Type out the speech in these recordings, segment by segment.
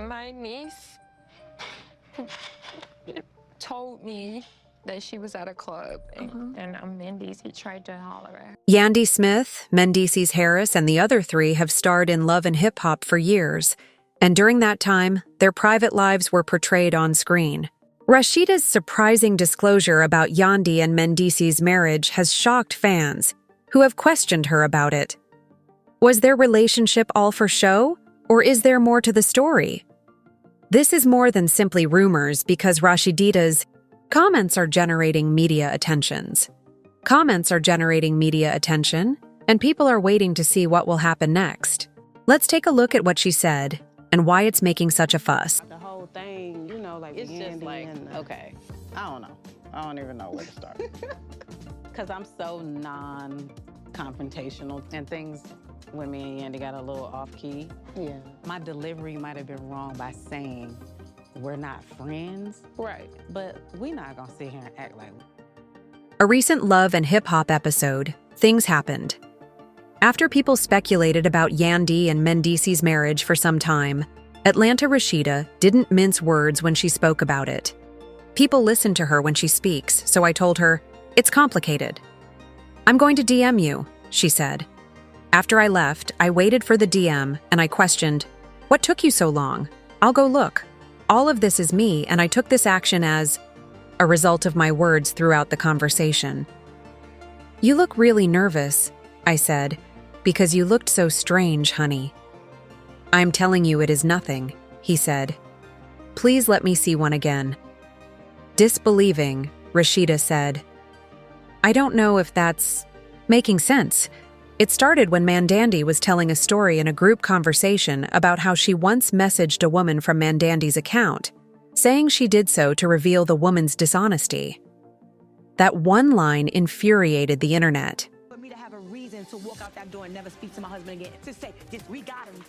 My niece told me that she was at a club and Mendeecees tried to holler at her. Yandy Smith, Mendeecees Harris, and the other three have starred in Love and Hip Hop for years, and during that time, their private lives were portrayed on screen. Rasheeda's surprising disclosure about Yandy and Mendeecees' marriage has shocked fans, who have questioned her about it. Was their relationship all for show, or is there more to the story? This is more than simply rumors because Rasheeda's comments are generating media attentions. Comments are generating media attention, and people are waiting to see what will happen next. Let's take a look at what she said and why it's making such a fuss. The whole thing, you know, like It's just Yandy like, and okay. I don't know. I don't even know where to start. Because I'm so non-confrontational, and things when me and Yandy got a little off-key. Yeah. My delivery might have been wrong by saying we're not friends, Right. but we're not gonna sit here and act like. A recent Love and Hip Hop episode, things happened. After people speculated about Yandy and Mendeecees' marriage for some time, Atlanta Rasheeda didn't mince words when she spoke about it. People listen to her when she speaks, so I told her, "It's complicated." "I'm going to DM you," she said. After I left, I waited for the DM and I questioned, "What took you so long? I'll go look. All of this is me, and I took this action as a result of my words throughout the conversation." "You look really nervous," I said, "because you looked so strange, honey." "I'm telling you it is nothing," he said. "Please let me see one again." Disbelieving, Rasheeda said, "I don't know if that's making sense. It started when Mandandy was telling a story in a group conversation about how she once messaged a woman from Mandandy's account, saying she did so to reveal the woman's dishonesty. That one line infuriated the internet. For me to have a reason to walk out that door and never speak to my husband again, to say, we got him.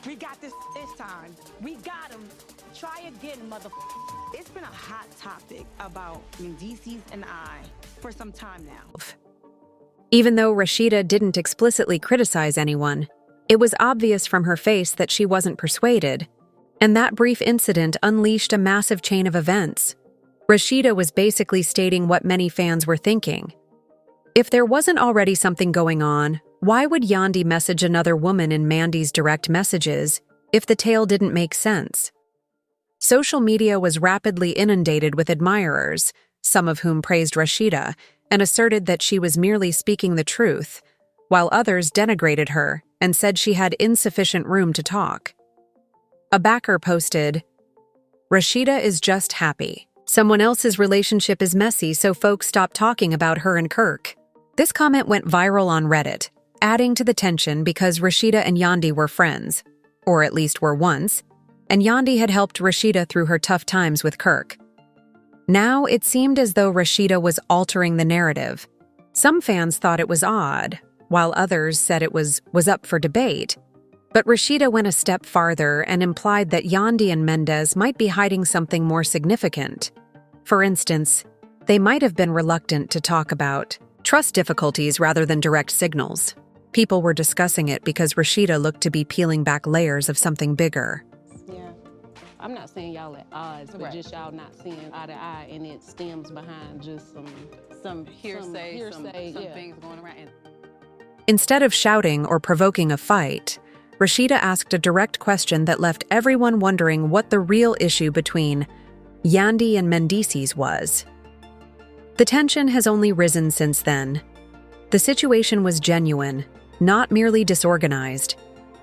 We got this time. We got him. Try again, motherfucker. It's been a hot topic about Mendeecees and I for some time now. Even though Rasheeda didn't explicitly criticize anyone, it was obvious from her face that she wasn't persuaded, and that brief incident unleashed a massive chain of events. Rasheeda was basically stating what many fans were thinking. If there wasn't already something going on, why would Yandy message another woman in Mandy's direct messages if the tale didn't make sense? Social media was rapidly inundated with admirers, some of whom praised Rasheeda and asserted that she was merely speaking the truth, while others denigrated her and said she had insufficient room to talk. A backer posted, "Rasheeda is just happy. Someone else's relationship is messy, so folks stop talking about her and Kirk." This comment went viral on Reddit, adding to the tension because Rasheeda and Yandy were friends, or at least were once, and Yandy had helped Rasheeda through her tough times with Kirk. Now it seemed as though Rasheeda was altering the narrative. Some fans thought it was odd, while others said it was up for debate. But Rasheeda went a step farther and implied that Yandy and Mendeecees might be hiding something more significant. For instance, they might have been reluctant to talk about trust difficulties rather than direct signals. People were discussing it because Rasheeda looked to be peeling back layers of something bigger. I'm not saying y'all at odds, but Right. just y'all not seeing eye to eye, and it stems behind just some Hearsay, some yeah. things going around. Instead of shouting or provoking a fight, Rasheeda asked a direct question that left everyone wondering what the real issue between Yandy and Mendeecees was. The tension has only risen since then. The situation was genuine, not merely disorganized.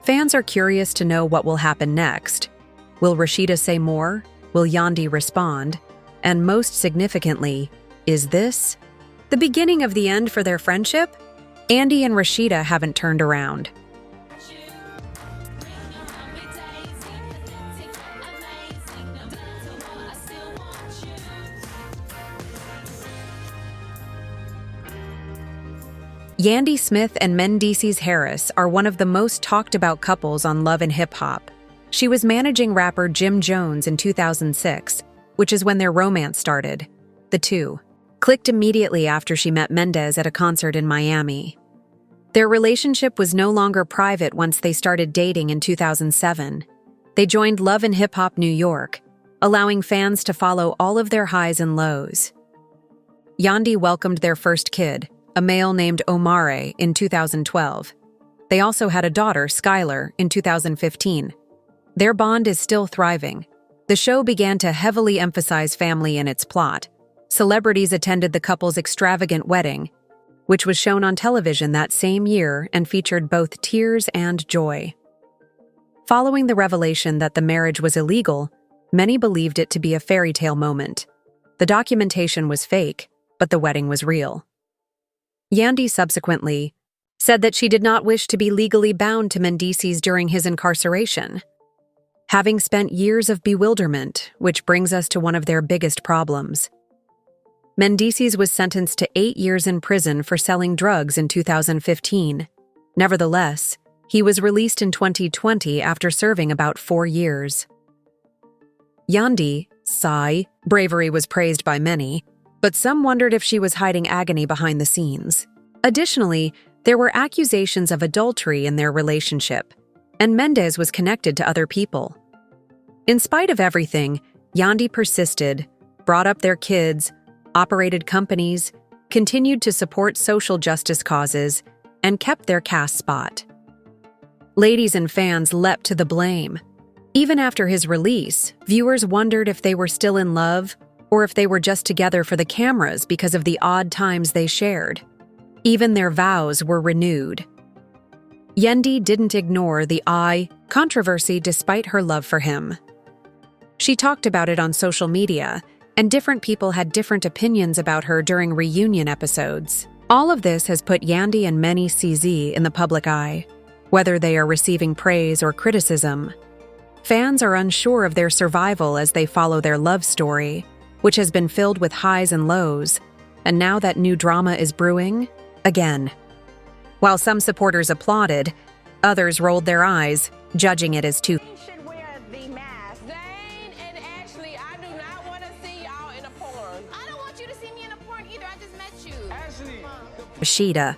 Fans are curious to know what will happen next. Will Rasheeda say more? Will Yandy respond? And most significantly, is this the beginning of the end for their friendship? Yandy and Rasheeda haven't turned around. Yandy Smith and Mendeecees Harris are one of the most talked about couples on Love and Hip Hop. She was managing rapper Jim Jones in 2006, which is when their romance started. The two clicked immediately after she met Mendeecees at a concert in Miami. Their relationship was no longer private once they started dating in 2007. They joined Love and Hip Hop New York, allowing fans to follow all of their highs and lows. Yandy welcomed their first kid, a male named Omare, in 2012. They also had a daughter, Skylar, in 2015. Their bond is still thriving. The show began to heavily emphasize family in its plot. Celebrities attended the couple's extravagant wedding, which was shown on television that same year and featured both tears and joy. Following the revelation that the marriage was illegal, many believed it to be a fairy tale moment. The documentation was fake, but the wedding was real. Yandy subsequently said that she did not wish to be legally bound to Mendeecees during his incarceration. Having spent years of bewilderment, which brings us to one of their biggest problems. Mendeecees was sentenced to 8 years in prison for selling drugs in 2015. Nevertheless, he was released in 2020 after serving about 4 years. Yandy, sigh, bravery was praised by many, but some wondered if she was hiding agony behind the scenes. Additionally, there were accusations of adultery in their relationship, and Mendes was connected to other people. In spite of everything, Yandy persisted, brought up their kids, operated companies, continued to support social justice causes, and kept their cast spot. Ladies and fans leapt to the blame. Even after his release, viewers wondered if they were still in love or if they were just together for the cameras because of the odd times they shared. Even their vows were renewed. Yandy didn't ignore the controversy despite her love for him. She talked about it on social media, and different people had different opinions about her during reunion episodes. All of this has put Yandy and Mendeecees in the public eye, whether they are receiving praise or criticism. Fans are unsure of their survival as they follow their love story, which has been filled with highs and lows, and now that new drama is brewing, again. While some supporters applauded, others rolled their eyes, judging it as too. You should wear the mask. Zane and Ashley, I do not want to see y'all in a porn. I don't want you to see me in a porn either. I just met you. Ashley. Rasheeda.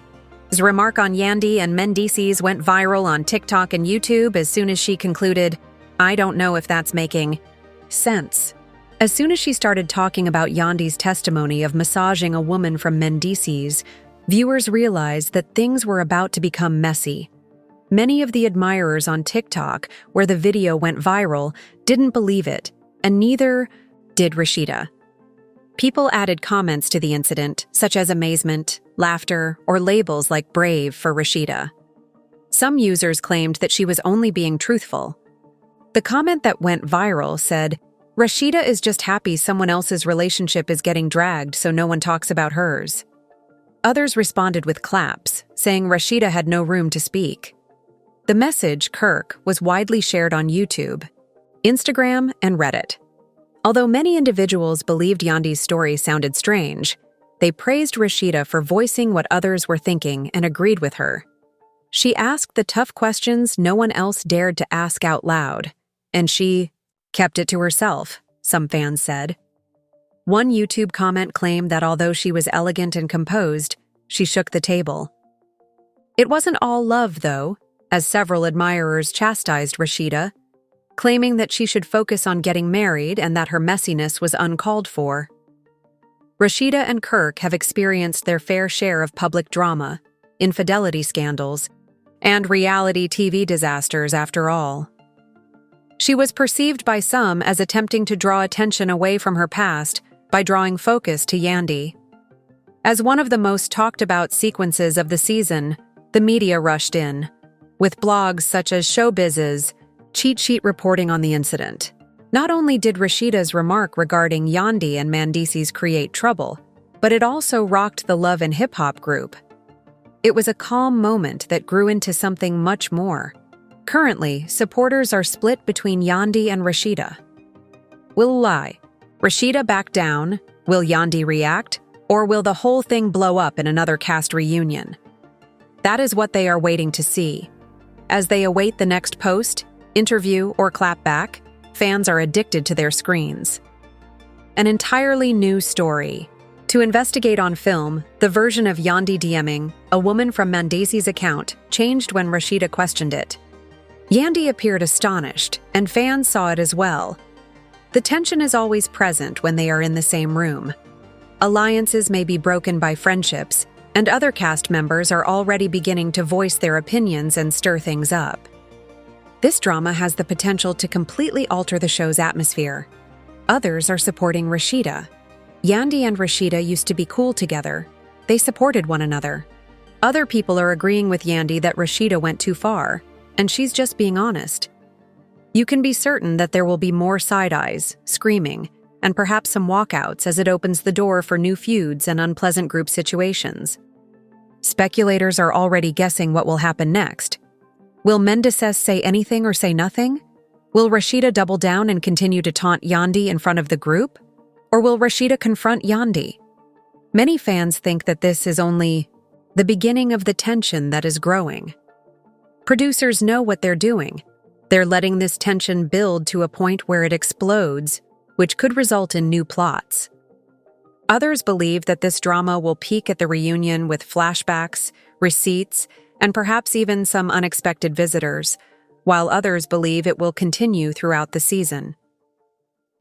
His remark on Yandy and Mendeecees went viral on TikTok and YouTube as soon as she concluded, "I don't know if that's making sense." As soon as she started talking about Yandy's testimony of massaging a woman from Mendeecees, viewers realized that things were about to become messy. Many of the admirers on TikTok, where the video went viral, didn't believe it, and neither did Rasheeda. People added comments to the incident, such as amazement, laughter, or labels like brave for Rasheeda. Some users claimed that she was only being truthful. The comment that went viral said, "Rasheeda is just happy someone else's relationship is getting dragged so no one talks about hers." Others responded with claps, saying Rasheeda had no room to speak. The message, Kirk, was widely shared on YouTube, Instagram, and Reddit. Although many individuals believed Yandy's story sounded strange, they praised Rasheeda for voicing what others were thinking and agreed with her. She asked the tough questions no one else dared to ask out loud, and she kept it to herself, some fans said. One YouTube comment claimed that although she was elegant and composed, she shook the table. It wasn't all love, though, as several admirers chastised Rasheeda, claiming that she should focus on getting married and that her messiness was uncalled for. Rasheeda and Kirk have experienced their fair share of public drama, infidelity scandals, and reality TV disasters after all. She was perceived by some as attempting to draw attention away from her past by drawing focus to Yandy. As one of the most talked about sequences of the season, the media rushed in, with blogs such as Showbiz's cheat sheet reporting on the incident. Not only did Rasheeda's remark regarding Yandy and Mendeecees create trouble, but it also rocked the Love and Hip Hop group. It was a calm moment that grew into something much more. Currently, supporters are split between Yandy and Rasheeda. Will lie. Rasheeda back down? Will Yandy react? Or will the whole thing blow up in another cast reunion? That is what they are waiting to see. As they await the next post, interview, or clap back, fans are addicted to their screens. An entirely new story. To investigate on film, the version of Yandy DMing a woman from Mendeecees' account changed when Rasheeda questioned it. Yandy appeared astonished, and fans saw it as well. The tension is always present when they are in the same room. Alliances may be broken by friendships, and other cast members are already beginning to voice their opinions and stir things up. This drama has the potential to completely alter the show's atmosphere. Others are supporting Rasheeda. Yandy and Rasheeda used to be cool together. They supported one another. Other people are agreeing with Yandy that Rasheeda went too far, and she's just being honest. You can be certain that there will be more side-eyes, screaming, and perhaps some walkouts as it opens the door for new feuds and unpleasant group situations. Speculators are already guessing what will happen next. Will Mendeecees say anything or say nothing? Will Rasheeda double down and continue to taunt Yandy in front of the group? Or will Rasheeda confront Yandy? Many fans think that this is only the beginning of the tension that is growing. Producers know what they're doing. They're letting this tension build to a point where it explodes, which could result in new plots. Others believe that this drama will peak at the reunion with flashbacks, receipts, and perhaps even some unexpected visitors, while others believe it will continue throughout the season.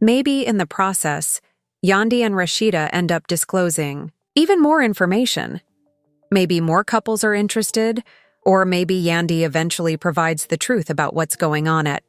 Maybe in the process, Yandy and Rasheeda end up disclosing even more information. Maybe more couples are interested, or maybe Yandy eventually provides the truth about what's going on at